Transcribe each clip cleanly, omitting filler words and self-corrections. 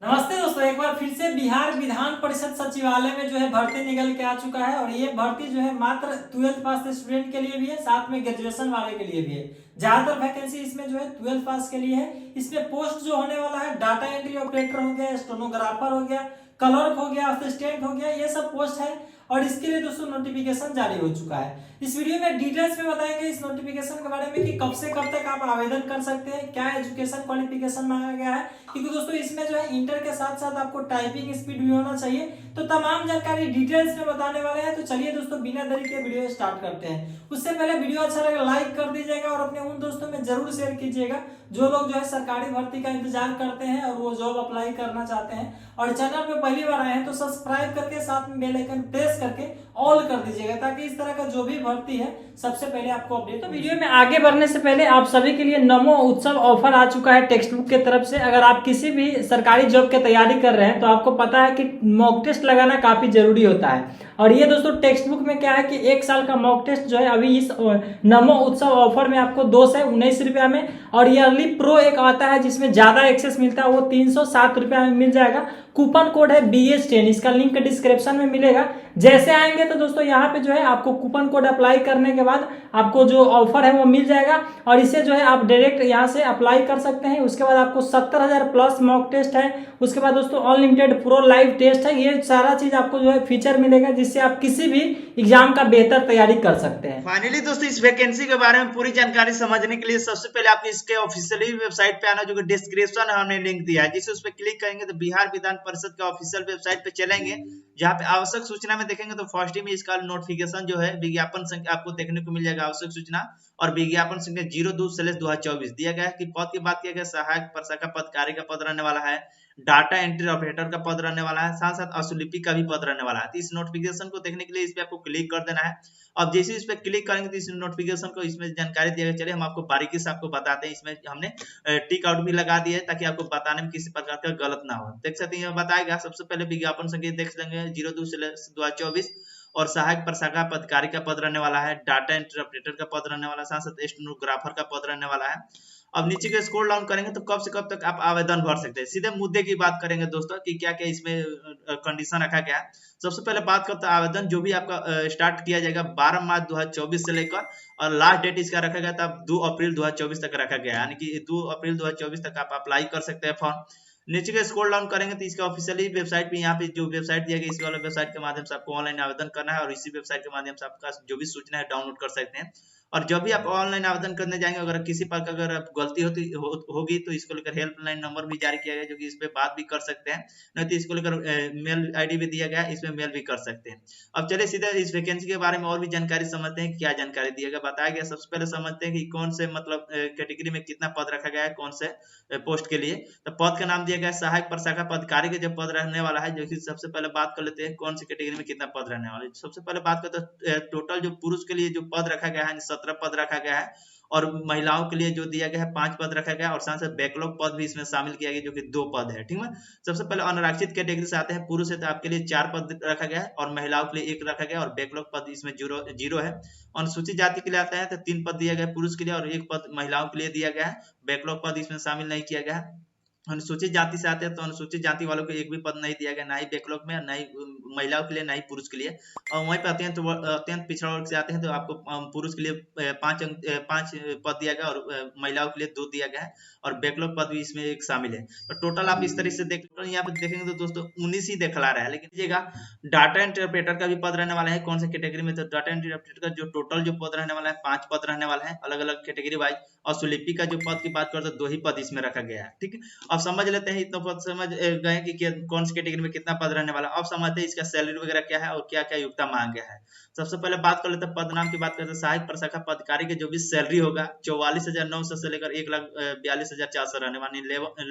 नमस्ते दोस्तों, एक बार फिर से बिहार विधान परिषद सचिवालय में जो है भर्ती निकल के आ चुका है। और ये भर्ती जो है मात्र 12th पास स्टूडेंट के लिए भी है, साथ में ग्रेजुएशन वाले के लिए भी है। ज्यादातर वैकेंसी इसमें जो है 12th पास के लिए है। इसमें पोस्ट जो होने वाला है डाटा एंट्री ऑपरेटर हो गया, स्टेनोग्राफर हो गया, क्लर्क हो गया, असिस्टेंट हो गया, ये सब पोस्ट है। और इसके लिए दोस्तों नोटिफिकेशन जारी हो चुका है। इस वीडियो में डिटेल्स में बताएंगे इस नोटिफिकेशन के बारे में कि कब से कब तक आप आवेदन कर सकते हैं, क्या एजुकेशन क्वालिफिकेशन मांगा गया है, क्योंकि दोस्तों इसमें जो है इंटर के साथ साथ आपको टाइपिंग स्पीड भी होना चाहिए। तो तमाम जानकारी डिटेल्स में बताने वाले हैं। तो चलिए दोस्तों, बिना देरी के वीडियो स्टार्ट करते हैं। उससे पहले वीडियो अच्छा लगे लाइक कर दीजिएगा और अपने उन दोस्तों में जरूर शेयर कीजिएगा जो लोग जो है सरकारी भर्ती का इंतजार करते हैं और वो जॉब अप्लाई करना चाहते हैं। और चैनल पे पहली बार आए हैं तो सब्सक्राइब करके साथ में बेल आइकन प्रेस करके ऑल कर दीजिएगा, ताकि इस तरह का जो भी भर्ती है सबसे पहले आपको अपडेट। तो वीडियो में आगे बढ़ने से पहले आप सभी के लिए नमो उत्सव ऑफर आ चुका है टेक्स्ट बुक की तरफ से। अगर आप किसी भी सरकारी जॉब की तैयारी कर रहे हैं तो आपको पता है कि मॉक टेस्ट लगाना काफी जरूरी होता है। और ये दोस्तों टेक्स्ट बुक में क्या है कि 1 साल का मॉक टेस्ट जो है अभी इस नमो उत्सव ऑफर में आपको 219 रुपया में, और ईयरली प्रो एक आता है जिसमें ज्यादा एक्सेस मिलता है, वो 307 रुपया में मिल जाएगा। कूपन कोड है BS10, इसका लिंक डिस्क्रिप्शन में मिलेगा। जैसे आएंगे तो दोस्तों यहाँ पे जो है आपको कूपन कोड अप्लाई करने के बाद आपको जो ऑफर है वो मिल जाएगा, और इसे जो है आप डायरेक्ट यहाँ से अप्लाई कर सकते हैं। उसके बाद आपको 70,000 प्लस मॉक टेस्ट है। उसके बाद दोस्तों अनलिमिटेड प्रो लाइव टेस्ट है। ये सारा चीज आपको जो है फीचर मिलेगा जिससे आप किसी भी एग्जाम का बेहतर तैयारी कर सकते हैं। फाइनली दोस्तों, इस वैकेंसी के बारे में पूरी जानकारी समझने के लिए सबसे पहले आपको इसके ऑफिशियली वेबसाइट पे आना, जो कि डिस्क्रिप्शन हमने लिंक दिया है। जिसे उस पर क्लिक करेंगे तो बिहार विधान परिषद के ऑफिशियल वेबसाइट पे चलेंगे, जहाँ पे आवश्यक सूचना में देखेंगे तो फर्स्ट ही में इसका नोटिफिकेशन जो है विज्ञापन संख्या आपको देखने को मिल जाएगा, आवश्यक सूचना और विज्ञापन संख्या 02/2024 दिया गया है। कि पद की बात किया गया, सहायक प्रशाखा पदाधिकारी का पद रहने वाला है, डाटा एंट्री ऑपरेटर का पद रहने वाला है, साथ साथ असुलिपि का भी पद रहने वाला है। तो इस नोटिफिकेशन को देखने के लिए इस पे आपको क्लिक कर देना है। अब जैसे इस पे क्लिक करेंगे तो इस नोटिफिकेशन को इसमें जानकारी दिया गया। चलिए हम आपको बारीकी से आपको बताते हैं। इसमें हमने टिक आउट भी लगा दिया है ताकि आपको बताने में किसी प्रकार का गलत ना हो। देख सकते हैं बताएगा। सबसे पहले विज्ञापन संख्या देख लेंगे 02/2024, और सहायक प्रशाखा पदाधिकारी का पद रहने वाला है, डाटा एंट्री ऑपरेटर का पद रहने वाला है, साथ साथ स्टेनोग्राफर का पद रहने वाला है। अब नीचे के स्क्रॉल डाउन करेंगे तो कब से कब तक आप आवेदन भर सकते हैं। सीधे मुद्दे की बात करेंगे दोस्तों कि क्या क्या इसमें कंडीशन रखा गया है। सबसे पहले बात करते हैं आवेदन जो भी आपका स्टार्ट किया जाएगा 12 मार्च 2024 से लेकर, और लास्ट डेट इसका रखा गया था 2 अप्रैल 2024 तक रखा गया है। यानी कि 2 अप्रैल 2024 तक आप अप्लाई कर सकते हैं फॉर्म। नीचे के स्क्रॉल डाउन करेंगे तो इसका ऑफिशियली वेबसाइट पे, यहाँ पे जो वेबसाइट दिया गया इसी वाला वेबसाइट के माध्यम से आपको ऑनलाइन आवेदन करना है, और इसी वेबसाइट के माध्यम से आपका जो भी सूचना है डाउनलोड कर सकते हैं। और जब भी आप ऑनलाइन आवेदन करने जाएंगे, अगर किसी प्रकार अगर गलती होगी तो इसको लेकर हेल्पलाइन नंबर भी जारी किया गया, जो कि इस पे बात भी कर सकते हैं। नहीं तो इसको लेकर मेल आईडी भी दिया गया, इसमें मेल भी कर सकते हैं। अब चलिए सीधे इस वैकेंसी के बारे में और भी जानकारी समझते हैं। क्या जानकारी दिया गया बताया गया। सबसे पहले समझते हैं कि कौन से मतलब कैटेगरी में कितना पद रखा गया है, कौन से पोस्ट के लिए। तो पद का नाम दिया गया है सहायक प्रशाखा पदाधिकारी के जो पद रहने वाला है, जो कि सबसे पहले बात कर लेते हैं कौन सी कैटेगरी में कितना पद रहने वाला है। सबसे पहले बात करते हैं टोटल जो पुरुष के लिए जो पद रखा गया है 17 पद रखा गया है, और महिलाओं के लिए जो दिया गया है 5 पद रखा गया है, और साथ साथ बैकलॉग पद भी इसमें शामिल किया गया जो कि 2 पद है। ठीक है। सबसे पहले अनारक्षित कैटेगरी से आते हैं। पुरुष है तो आपके लिए 4 पद रखा गया है, और महिलाओं के लिए 1 रखा गया, और बैकलॉग पद इसमें जीरो है। अनुसूचित जाति के लिए आता है तो 3 पद दिया गया पुरुष के लिए, और 1 पद महिलाओं के लिए दिया गया है। बैकलॉग पद इसमें शामिल नहीं किया गया है। अनुसूचित जाति से आते हैं तो अनुसूचित जाति वालों को 1 भी पद नहीं दिया गया, ना ही बैकलॉग में, ना ही महिलाओं के लिए, ना ही पुरुष के लिए। और वहीं पर अत्यंत पिछड़ा वर्ग से आते हैं तो आपको पुरुष के लिए 5 पद दिया गया, और महिलाओं के लिए 2 दिया गया है, और बैकलॉग पद भी इसमें 1 शामिल है। तो टोटल आप इस तरह से देख यहाँ पे देखेंगे तो दोस्तों 19 ही दिखला रहा है। लेकिन देखिएगा डाटा एंट्री ऑपरेटर का भी पद रहने वाला है। कौन से कैटेगरी में? तो डाटा एंट्री ऑपरेटर का जो टोटल जो पद रहने वाला है 5 पद रहने वाला है, अलग अलग कैटेगरी वाइज। और सुलिपि का जो पद की बात करते हैं 2 ही पद इसमें रखा गया है। ठीक है। अब समझ लेते हैं, इतना पद समझ गए कि कौन सी कैटेगरी में कितना पद रहने वाला। अब समझते हैं इसका सैलरी वगैरह क्या है और क्या क्या योग्यता मांगा गया है। सबसे पहले बात कर लेते हैं पद नाम की बात करते हैं। सहायक प्रशाखा पदाधिकारी के जो भी सैलरी होगा 44,900 से लेकर 1,42,400 रहने वाली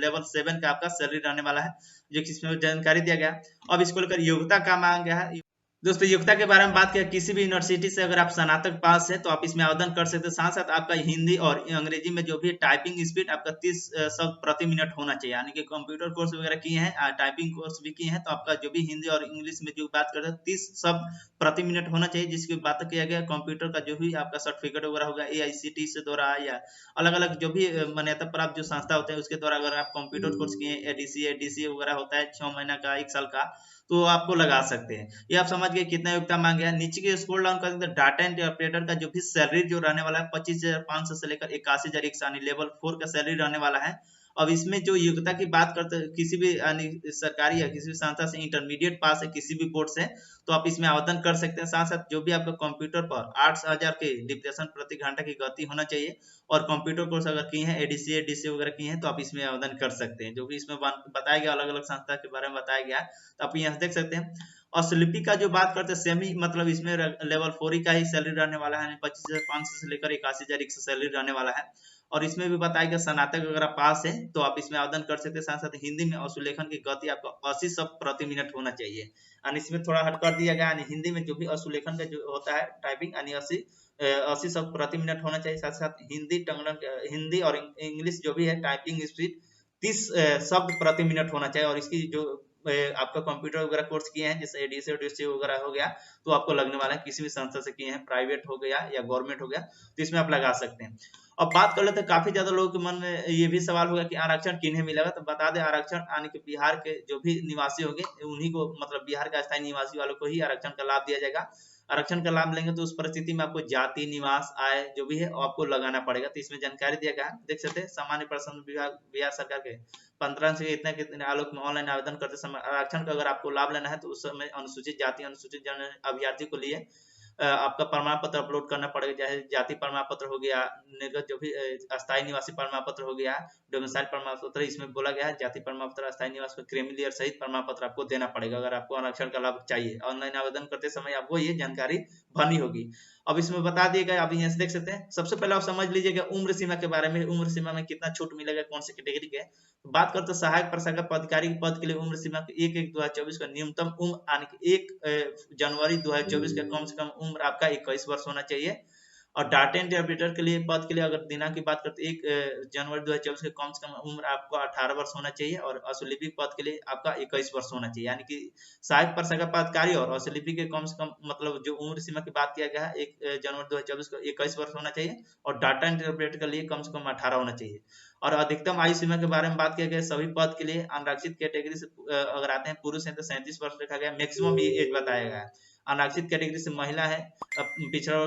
लेवल 7 का आपका सैलरी रहने वाला है, जो कि इसमें जानकारी दिया गया। अब इसको लेकर योग्यता क्या मांगा गया है। दोस्तों योग्यता के बारे में बात करें, किसी भी यूनिवर्सिटी से अगर आप स्नातक पास है तो आप इसमें आवेदन कर सकते हैं। साथ साथ आपका हिंदी और अंग्रेजी में जो भी टाइपिंग स्पीड आपका 30 शब्द प्रति मिनट होना चाहिए, यानी कि कंप्यूटर कोर्स वगैरह किए हैं, टाइपिंग कोर्स भी किए हैं, तो आपका जो भी हिंदी और इंग्लिश में जो बात करते हैं 30 शब्द प्रति मिनट होना चाहिए, जिसकी बात किया गया। कंप्यूटर का जो भी आपका सर्टिफिकेट वगैरह होगा AICTE से द्वारा या अलग अलग जो भी मान्यता प्राप्त जो संस्था होते हैं उसके द्वारा, अगर आप कंप्यूटर कोर्स किए हैं, ADCA वगैरह होता है 6 महीना का 1 साल का, तो आपको लगा सकते हैं। ये आप समझ गए कितना योग्यता मांगे हैं। नीचे की स्क्रॉल डाउन करेंगे तो डाटा एंट्री ऑपरेटर का जो भी सैलरी जो रहने वाला है 25,500 से लेकर 81,100 यानी लेवल 4 का सैलरी रहने वाला है। अब इसमें जो योग्यता की बात करते हैं, किसी भी यानी सरकारी या किसी भी संस्था से इंटरमीडिएट पास है किसी भी बोर्ड से, तो आप इसमें आवेदन कर सकते हैं। साथ साथ जो भी आपका कंप्यूटर पर 8,000 के डिप्रेशन प्रति घंटा की गति होना चाहिए, और कंप्यूटर कोर्स अगर किए हैं ADCA DCA वगैरह किए हैं तो आप इसमें आवेदन कर सकते हैं। जो भी इसमें बताया गया, अलग अलग संस्था के बारे में बताया गया है, तो आप यहाँ देख सकते हैं। और स्लिपी का जो बात करते हैं सेमी, मतलब इसमें लेवल 4 का ही सैलरी रहने वाला है, 25,500 से लेकर 81,100 सैलरी रहने वाला है। और इसमें भी बताया गया स्नातक अगर आप पास है तो आप इसमें आवेदन कर सकते हैं। साथ साथ हिंदी में और सुलेखन की गति आपको 80 शब्द प्रति मिनट होना चाहिए, और इसमें थोड़ा हट कर दिया गया, यानी हिंदी में जो भी असुलेखन का जो होता है टाइपिंग, यानी 80 शब्द प्रति मिनट होना चाहिए। साथ साथ हिंदी और इंग्लिश जो भी है टाइपिंग स्पीड 30 शब्द प्रति मिनट होना चाहिए। और इसकी जो आपका कंप्यूटर वगैरह कोर्स किए हैं जैसे ADCA DCA वगैरह हो गया, तो आपको लगने वाला है। किसी भी संस्था से किए हैं, प्राइवेट हो गया या गवर्नमेंट हो गया, तो इसमें आप लगा सकते हैं। अब बात कर लेते हैं, काफी ज्यादा लोगों के मन में ये भी सवाल होगा कि आरक्षण किन्हें मिलेगा, तो बता दें आरक्षण यानी कि बिहार के जो भी निवासी होंगे उन्हीं को, मतलब बिहार का स्थायी निवासी वालों को ही आरक्षण का लाभ दिया जाएगा। आरक्षण का लाभ लेंगे तो उस परिस्थिति में आपको जाति, निवास, आय जो भी है आपको लगाना पड़ेगा। तो इसमें जानकारी दिया गया है, देख सकते हैं। सामान्य प्रशासन विभाग बिहार सरकार के 15 से इतने आलोक में ऑनलाइन आवेदन करते समय आरक्षण का अगर आपको लाभ लेना है तो उस समय अनुसूचित जाति, अनुसूचित जन अभ्यर्थी को लिए आपका प्रमाण पत्र अपलोड करना पड़ेगा, चाहे जाति प्रमाण पत्र हो गया, निर्गत जो भी अस्थायी निवासी प्रमाण पत्र हो गया, डोमिसाइल प्रमाण पत्र। इसमें बोला गया है जाति प्रमाण पत्र, अस्थायी निवास में क्रीमी लेयर सहित प्रमाण पत्र आपको देना पड़ेगा अगर आपको आरक्षण का लाभ चाहिए। ऑनलाइन आवेदन करते समय आपको ये जानकारी भरनी होगी। अब इसमें बता दिए गए, आप यहाँ से देख सकते हैं। सबसे पहले आप समझ लीजिएगा उम्र सीमा के बारे में, उम्र सीमा में कितना छूट मिलेगा, कौन सी कैटेगरी के। बात करते हैं सहायक प्रशाखा पदाधिकारी के पद के लिए उम्र सीमा 1/1/2024 का न्यूनतम उम्र, यानी कि 1 जनवरी 2024 का कम से कम उम्र आपका 21 वर्ष होना चाहिए। और डाटा एंट्री ऑपरेटर के लिए पद के लिए अगर दिनांक की बात करते हैं 1 जनवरी 2024 के कम से कम उम्र आपको 18 वर्ष होना चाहिए, और असुलिपि पद के लिए आपका 21 वर्ष होना चाहिए। यानी कि सहायक प्रशाखा पदाधिकारी और असुलिपि के कम से कम, मतलब जो उम्र सीमा की बात किया गया है 1 जनवरी 2024 को 21 वर्ष होना चाहिए, और डाटा एंट्री ऑपरेटर के लिए कम से कम 18 होना चाहिए। और अधिकतम आयु सीमा के बारे में बात किया गया, सभी पद के लिए अनारक्षित कैटेगरी से अगर आते हैं पुरुष हैं तो 37 वर्ष रखा गया, मैक्सिमम ये एज बताया गया है। अनारक्षित कैटेगरी से महिला है, पिछड़ा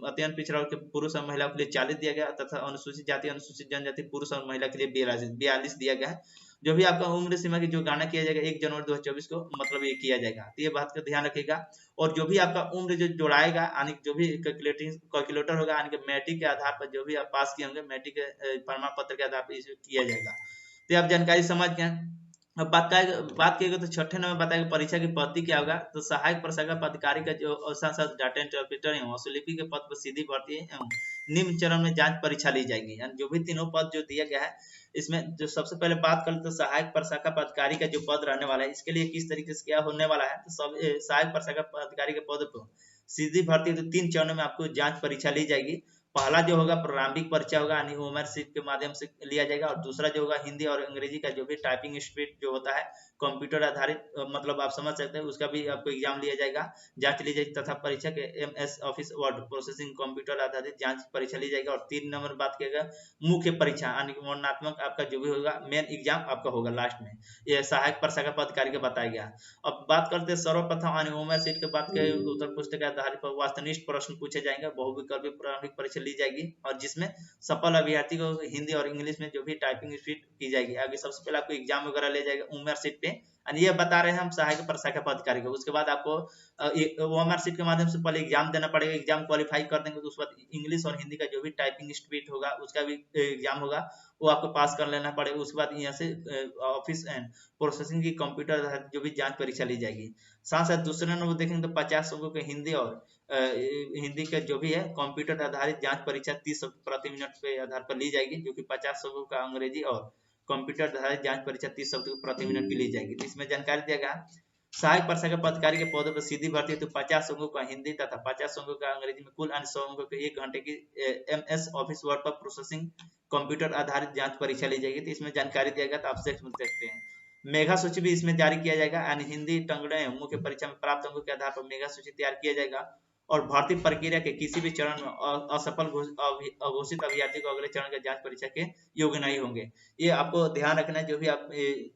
अत्यंत पिछड़ा वर्ग के पुरुष और महिला के लिए 40 दिया गया, तथा अनुसूचित जाति, अनुसूचित जनजाति पुरुष और महिला के लिए 42 दिया गया है। जो भी आपका उम्र सीमा की जो गणना किया जाएगा 1 जनवरी 2024 को, मतलब ये किया जाएगा, तो ये बात का ध्यान रखिएगा। और जो भी आपका उम्र जो जोड़ाएगा, यानी जो भी कैलकुलेटर होगा, यानी कि मैट्रिक के आधार पर जो भी आप पास किए होंगे, मैट्रिक के प्रमाण पत्र के आधार पर इसे किया जाएगा। तो आप जानकारी समझ गए। अब बात किएगा तो छठे नंबर बताएगा परीक्षा की पद्धति क्या होगा। तो सहायक प्रशाखा पदाधिकारी का जो साथ डाटा एंट्री ऑपरेटर एवं असुलिपि के पद पर सीधी भर्ती एवं निम्न चरण में जांच परीक्षा ली जाएगी। यानी जो भी तीनों पद जो दिया गया है, इसमें जो सबसे पहले बात करें तो सहायक प्रशाखा पदाधिकारी का जो पद रहने वाला है, इसके लिए किस तरीके से क्या होने वाला है। तो सब सहायक प्रशाखा पदाधिकारी के पद पर सीधी भर्ती तो 3 चरणों में आपको जांच परीक्षा ली जाएगी। पहला जो होगा प्रारंभिक परीक्षा होगा, यानी ओएमआर शीट के माध्यम से लिया जाएगा, और दूसरा जो होगा हिंदी और अंग्रेजी का जो भी टाइपिंग स्पीड जो होता है कंप्यूटर आधारित, मतलब आप समझ सकते हैं, उसका भी आपको एग्जाम लिया जाएगा, जांच ली जाएगी। तथा परीक्षा के MS office word processing computer आधारित जांच परीक्षा ली जाएगी। और 3 नंबर बात किया गया मुख्य परीक्षा, यानी कि वर्णनात्मक आपका जो भी होगा मेन एग्जाम आपका होगा लास्ट में। यह सहायक प्रशाखा पदाधिकारी का बताया गया। अब बात करते हैं सर्वप्रथम यानी ओएमआर शीट के बात करें, उत्तर पुस्तिका के आधार पर वस्तुनिष्ठ प्रश्न पूछे जाएंगे, बहुविकल्पीय प्रारंभिक परीक्षा ली जाएगी, और जिसमें सफल अभ्यर्थी को हिंदी और इंग्लिश में जो भी टाइपिंग स्पीड की जाएगी। आगे सबसे पहले आपको एग्जाम वगैरह ले जाएगा ओएमआर शीट पे, ये बता रहे हैं हम सहायक प्रशाखा पदाधिकारी को। उसके बाद आपको ओएमआर शीट के माध्यम से पहले एग्जाम देना पड़ेगा, एग्जाम क्वालिफाई कर देंगे तो उसके बाद इंग्लिश और हिंदी का जो भी टाइपिंग स्पीड होगा उसका भी एग्जाम होगा, वो आपको पास कर लेना पड़ेगा। उसके बाद यहाँ से ऑफिस एंड प्रोसेसिंग की कंप्यूटर जो भी जांच परीक्षा ली जाएगी। साथ साथ दूसरे नंबर देखेंगे तो 50 अंकों के हिंदी और हिंदी का जो भी है कंप्यूटर आधारित जांच परीक्षा 30 प्रति मिनट के आधार पर ली जाएगी, जो कि 50 अंकों का अंग्रेजी और कंप्यूटर आधारित जांच परीक्षा 30 शब्द प्रति मिनट की ली जाएगी। तो इसमें जानकारी दिया गया सहायक प्रशासक पदाधिकारी के पदों पर सीधी भर्ती है तो 50 अंकों का हिंदी तथा 50 अंकों का अंग्रेजी में कुल 100 अंकों के 1 घंटे की MS ऑफिस वर्ड पर प्रोसेसिंग कंप्यूटर आधारित जांच परीक्षा ली जाएगी। तो इसमें जानकारी दिया गया, तो आप देख सकते हैं। मेगा सूची भी इसमें जारी किया जाएगा, यानी हिंदी टंगड़े मुख्य परीक्षा में प्राप्त अंकों के आधार पर मेगा सूची तैयार किया जाएगा। और भर्ती प्रक्रिया के किसी भी चरण में असफल अघोषित अभ्यर्थी को अगले चरण के जांच परीक्षा के योग्य नहीं होंगे। ये आपको ध्यान रखना है, जो भी आप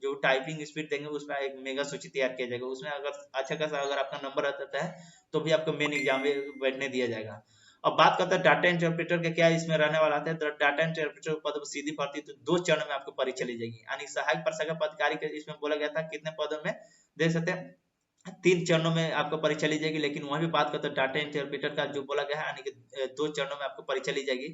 जो टाइपिंग स्पीड देंगे उसमें एक मेगा सूची तैयार किया जाएगा। उसमें अगर अच्छा खासा अगर आपका नंबर आता है तो भी आपको मेन एग्जाम में बैठने दिया जाएगा। अब बात करते हैं डाटा इंटरप्रेटर के क्या इसमें रहने वाला है। डाटा इंटरप्रेटर पद पर सीधी भर्ती तो 2 चरण में आपको परीक्षा ली जाएगी, यानी सहायक प्रशासक पदाधिकारी के इसमें बोला गया था कितने पदों में देख सकते हैं, 3 चरणों में आपको परीक्षा ली जाएगी। लेकिन वहीं भी बात करते हैं डाटा इंटरप्रेटर का जो बोला गया है, यानी कि 2 चरणों में आपको परीक्षा ली जाएगी।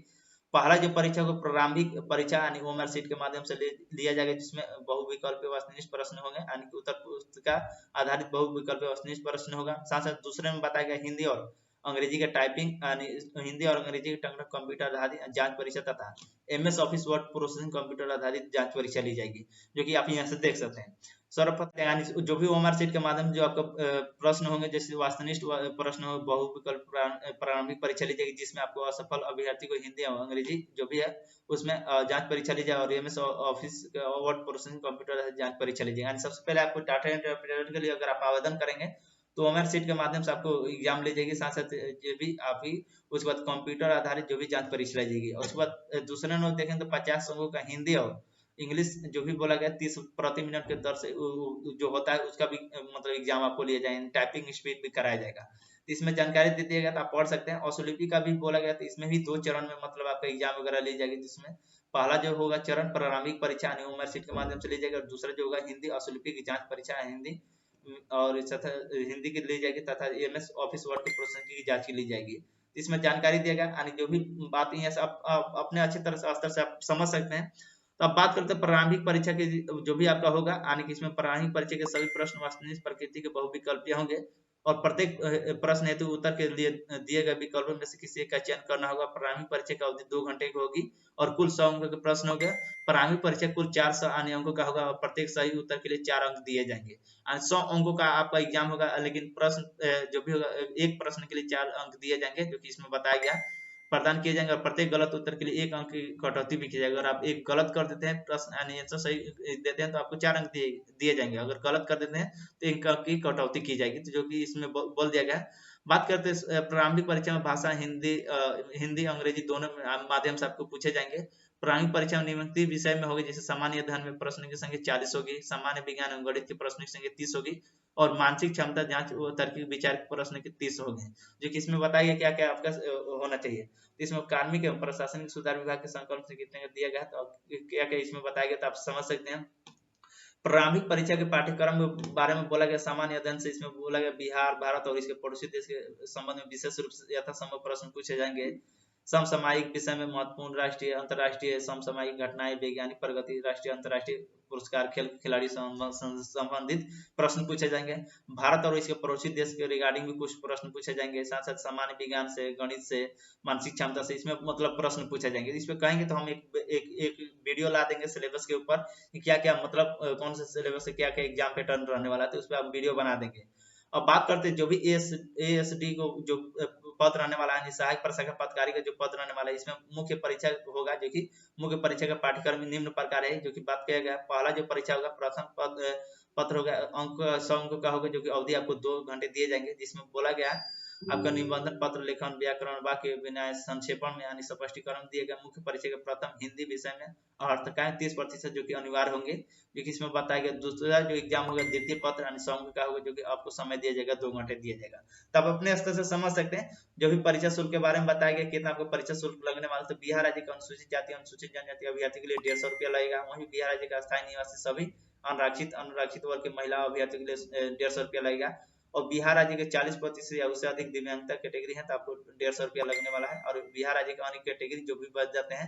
पहला जो परीक्षा को प्रारंभिक परीक्षा यानी ओएमआर शीट के माध्यम से लिया जाएगा, जिसमें बहुविकल्पीय वस्तुनिष्ठ प्रश्न होंगे, यानी कि उत्तर पुस्तिका आधारित बहुविकल्पीय वस्तुनिष्ठ प्रश्न होगा। साथ साथ दूसरे में बताया गया हिंदी और अंग्रेजी का टाइपिंग यानी हिंदी और अंग्रेजी के कंप्यूटर आधारित जांच परीक्षा तथा MS office word processing computer आधारित जांच परीक्षा ली जाएगी, जो कि आप यहाँ से देख सकते हैं। सर्वप्रथम यानी जो भी ओएमआर शीट के माध्यम जो आपका प्रश्न होंगे, जैसे वस्तुनिष्ठ प्रश्न हो, बहुविकल्प प्रारंभिक परीक्षा ली जाएगी, जिसमें आपको असफल अभ्यर्थी को हिंदी और अंग्रेजी जो भी है उसमें जांच परीक्षा ली जाए। और MS office word processing computer जांच परीक्षा ली जाएगी। सबसे पहले आपको डाटा इंटरप्रेटर के लिए अगर आप आवेदन करेंगे तो ओएमआर शीट के माध्यम से आपको एग्जाम ले जाएगी। साथ साथ जो भी आप ही उसके बाद कंप्यूटर आधारित जो भी जांच परीक्षा ली जाएगी। और उसके बाद दूसरे नोट देखें तो 50 अंकों का हिंदी और इंग्लिश जो भी बोला गया 30 प्रति मिनट के दर से जो होता है उसका भी मतलब एग्जाम आपको लिया जाएगा, टाइपिंग स्पीड भी कराया जाएगा। इसमें जानकारी दे दिया गया तो आप पढ़ सकते हैं। ऑसोलिपि का भी बोला गया तो इसमें भी 2 चरण में मतलब आपका एग्जाम वगैरह ली जाएगी, जिसमें पहला जो होगा चरण प्रारंभिक परीक्षा यानी ओएमआर शीट के माध्यम से ली जाएगी, और दूसरा जो होगा हिंदी ऑसोलिपि की जांच परीक्षा हिंदी और हिंदी की ली जाएगी तथा MS ऑफिस वर्ड की प्रोसेसिंग की जांच की ली जाएगी। इसमें जानकारी दिया गया, यानी जो भी बात है आप अपने अच्छी तरह से स्तर से आप समझ सकते हैं। तो अब बात करते हैं प्रारंभिक परीक्षा की जो भी आपका होगा, यानी कि इसमें प्रारंभिक परीक्षा के सभी प्रश्न वस्तुनिष्ठ प्रकृति के बहुविकल्पीय होंगे और प्रत्येक प्रश्न हेतु उत्तर के लिए दिए गए विकल्पों में से किसी एक का चयन करना होगा। प्रारंभिक परीक्षा की अवधि 2 घंटे की होगी और कुल 100 अंकों के प्रश्न होंगे। प्रारंभिक परीक्षा कुल 400 अंकों का होगा और प्रत्येक सही उत्तर के लिए 4 अंक दिए जाएंगे। 100 अंकों का आपका एग्जाम होगा, लेकिन प्रश्न जो भी होगा एक प्रश्न के लिए 4 अंक दिए जाएंगे, जो कि इसमें बताया गया प्रदान किए जाएंगे। और प्रत्येक गलत उत्तर के लिए 1 अंक की कटौती भी की जाएगी। अगर आप एक गलत कर देते हैं प्रश्न यानी आंसर सही देते हैं तो आपको 4 अंक दिए जाएंगे, अगर गलत कर देते हैं तो 1 अंक की कटौती की जाएगी, तो जो कि इसमें बोल दिया गया है। बात करते हैं प्रारंभिक परीक्षा में भाषा हिंदी अंग्रेजी दोनों माध्यम से आपको पूछे जाएंगे। प्रारंभिक परीक्षा में निम्नलिखित विषय में होगी, जैसे सामान्य अध्ययन में प्रश्न की संख्या 40 होगी, सामान्य विज्ञान एवं गणित की प्रश्न की संख्या 30 होगी और मानसिक क्षमता जांच व तार्किक विचार के प्रश्न की 30 होंगे, जो कि इसमें बताया गया क्या क्या आपका होना चाहिए। इसमें कार्मिक एवं प्रशासनिक सुधार विभाग के संकल्प से कितने का दिया गया है, तो क्या क्या इसमें बताया गया तो आप समझ सकते हैं। प्रारंभिक परीक्षा के पाठ्यक्रम के बारे में बोला गया सामान्य अध्ययन से इसमें बोला गया बिहार, भारत और इसके पड़ोसी देश के संबंध में विशेष रूप से यथासंभव प्रश्न पूछे जाएंगे। समसामयिक विषय में महत्वपूर्ण राष्ट्रीय अंतर्राष्ट्रीय समसामयिक घटनाएं, वैज्ञानिक प्रगति, राष्ट्रीय अंतर्राष्ट्रीय पुरस्कार, खेल खिलाड़ी संबंधित प्रश्न पूछे जाएंगे। भारत और इसके पड़ोसी देश के रिगार्डिंग भी कुछ प्रश्न पूछे जाएंगे। साथ साथ सामान्य विज्ञान से, गणित से, मानसिक क्षमता से इसमें मतलब प्रश्न पूछे जाएंगे। इसमें कहेंगे तो हम एक वीडियो ला देंगे सिलेबस के ऊपर कि क्या क्या मतलब कौन से सिलेबस से क्या क्या एग्जाम पैटर्न रहने वाला है, तो उस पर आप वीडियो बना देंगे। अब बात करते हैं जो भी ASD को जो पद रहने वाला है, सहायक प्रशासक पदाधिकारी का जो पद रहने वाला है, इसमें मुख्य परीक्षा होगा, जो कि मुख्य परीक्षा का पाठ्यक्रम निम्न प्रकार है, जो कि बात किया गया। पहला जो परीक्षा होगा प्रथम पत्र होगा, अंक 100 अंक का होगा, जो कि अवधि आपको 2 घंटे दिए जाएंगे, जिसमें बोला गया आपका निबंधन पत्र, लेखन, व्याकरण, वाक्य विनय, संक्षेपण में यानी स्पष्टीकरण दिए गए। मुख्य परीक्षा के प्रथम हिंदी विषय में अर्थकाय 30% जो कि अनिवार्य होंगे, जो कि इसमें बताया गया। दूसरा जो एग्जाम होगा द्वितीय पत्र यानी 100 अंक का होगा, जो कि आपको समय दिया जाएगा 2 घंटे दिया जाएगा। तब अपने स्तर से समझ सकते हैं। जो भी परीक्षा शुल्क के बारे में बताया गया कितना आपको परीक्षा शुल्क लगने वाला, तो बिहार राज्य का अनुसूचित जाति अनुसूचित जनजाति अभ्यर्थी के लिए 150 रुपया लगेगा। वहीं बिहार राज्य का स्थायी निवासी सभी अनुरक्षित वर्ग के महिला अभ्यर्थी के लिए 150 रुपया लगेगा। और बिहार राज्य के 40% या उससे अधिक दिव्यांगता कैटेगरी है तो आपको 150 रुपया लगने वाला है। और बिहार राज्य का अन्य कैटेगरी जो भी बच जाते हैं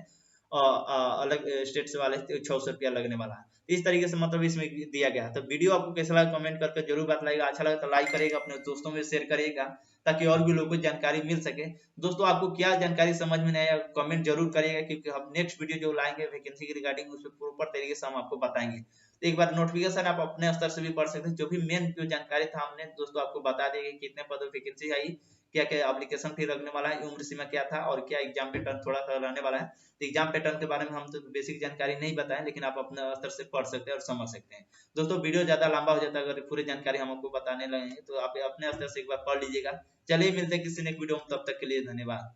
अलग स्टेट से वाले 600 रुपया लगने वाला है। इस तरीके से मतलब इसमें दिया गया है। तो वीडियो आपको कैसा लगा कमेंट करके जरूर बताइएगा। अच्छा लगा तो लाइक करिएगा, अपने दोस्तों में शेयर करिएगा ताकि और भी लोगों को जानकारी मिल सके। दोस्तों आपको क्या जानकारी समझ में नहीं आया कमेंट जरूर करिएगा, क्योंकि हम नेक्स्ट वीडियो जो लाएंगे वैकेंसी के रिगार्डिंग उस पर प्रॉपर तरीके से हम आपको बताएंगे। तो एक बार नोटिफिकेशन आप अपने स्तर से भी पढ़ सकते हैं। जो भी मेन जो जानकारी था हमने दोस्तों आपको बता देंगे कितने पदों पर वैकेंसी आई, क्या क्या एप्लीकेशन फी लगने वाला है, उम्र सीमा क्या था और क्या एग्जाम पैटर्न थोड़ा सा रहने वाला है। तो एग्जाम पैटर्न के बारे में हम तो बेसिक जानकारी नहीं बताएं, लेकिन आप अपने स्तर से पढ़ सकते हैं और समझ सकते हैं। दोस्तों वीडियो ज्यादा लंबा हो जाता है अगर पूरी जानकारी हम आपको बताने लगे, तो आप अपने स्तर से एक बार पढ़ लीजिएगा। चलिए मिलते हैं किसी नेक्स्ट वीडियो में, तब तक के लिए धन्यवाद।